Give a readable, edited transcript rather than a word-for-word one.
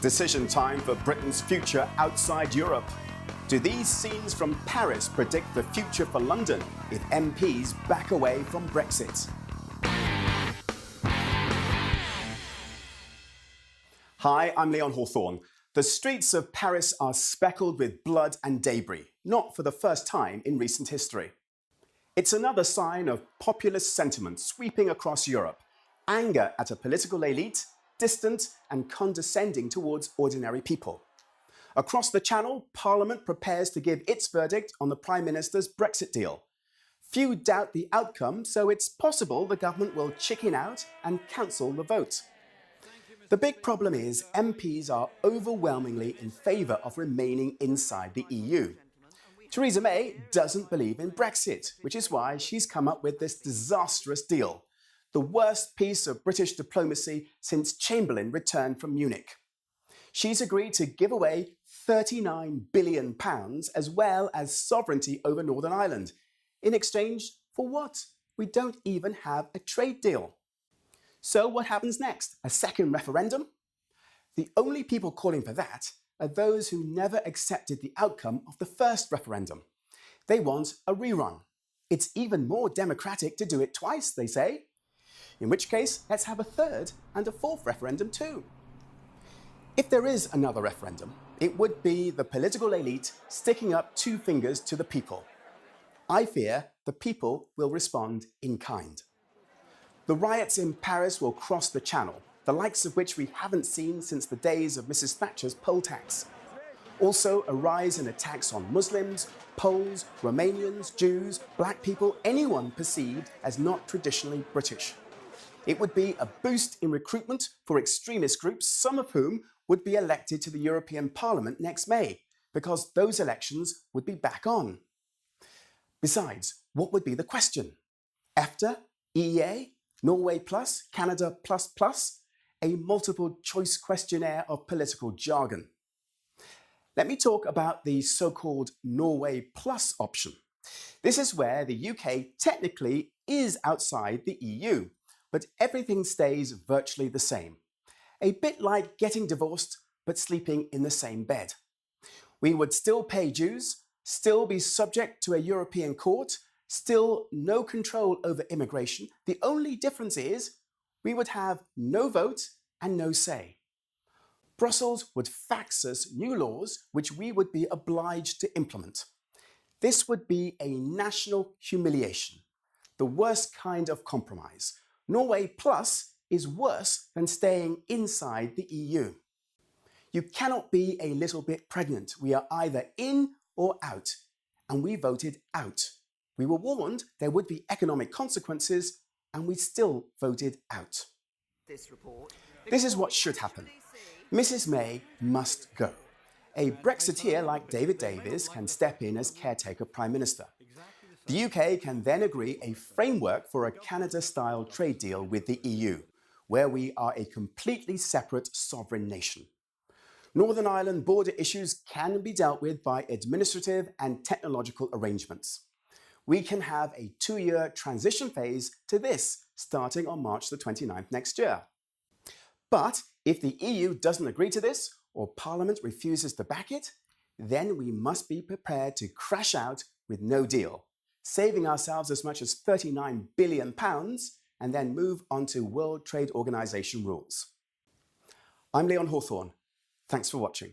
Decision time for Britain's future outside Europe. Do these scenes from Paris predict the future for London if MPs back away from Brexit? Hi, I'm Leon Hawthorne. The streets of Paris are speckled with blood and debris, not for the first time in recent history. It's another sign of populist sentiment sweeping across Europe, anger at a political elite, distant and condescending towards ordinary people. Across the Channel, Parliament prepares to give its verdict on the Prime Minister's Brexit deal. Few doubt the outcome, so it's possible the government will chicken out and cancel the vote. The big problem is MPs are overwhelmingly in favour of remaining inside the EU. Theresa May doesn't believe in Brexit, which is why she's come up with this disastrous deal, the worst piece of British diplomacy since Chamberlain returned from Munich. She's agreed to give away £39 billion as well as sovereignty over Northern Ireland. In exchange for what? We don't even have a trade deal. So what happens next? A second referendum? The only people calling for that are those who never accepted the outcome of the first referendum. They want a rerun. It's even more democratic to do it twice, they say. In which case, let's have a third and a fourth referendum too. If there is another referendum, it would be the political elite sticking up two fingers to the people. I fear the people will respond in kind. The riots in Paris will cross the Channel, the likes of which we haven't seen since the days of Mrs. Thatcher's poll tax. Also, a rise in attacks on Muslims, Poles, Romanians, Jews, black people, anyone perceived as not traditionally British. It would be a boost in recruitment for extremist groups, some of whom would be elected to the European Parliament next May, because those elections would be back on. Besides, what would be the question? EFTA, EEA, Norway Plus, Canada Plus Plus? A multiple choice questionnaire of political jargon. Let me talk about the so-called Norway Plus option. This is where the UK technically is outside the EU, but everything stays virtually the same. A bit like getting divorced, but sleeping in the same bed. We would still pay dues, still be subject to a European court, still no control over immigration. The only difference is we would have no vote and no say. Brussels would fax us new laws which we would be obliged to implement. This would be a national humiliation, the worst kind of compromise. Norway Plus is worse than staying inside the EU. You cannot be a little bit pregnant. We are either in or out, and we voted out. We were warned there would be economic consequences, and we still voted out. This is what should happen. Mrs. May must go. A Brexiteer like David Davis can step in as caretaker Prime Minister. The UK can then agree a framework for a Canada-style trade deal with the EU, where we are a completely separate sovereign nation. Northern Ireland border issues can be dealt with by administrative and technological arrangements. We can have a 2-year transition phase to this, starting on March the 29th next year. But if the EU doesn't agree to this, or Parliament refuses to back it, then we must be prepared to crash out with no deal, saving ourselves as much as £39 billion and then move on to World Trade Organization rules. I'm Leon Hawthorne. Thanks for watching.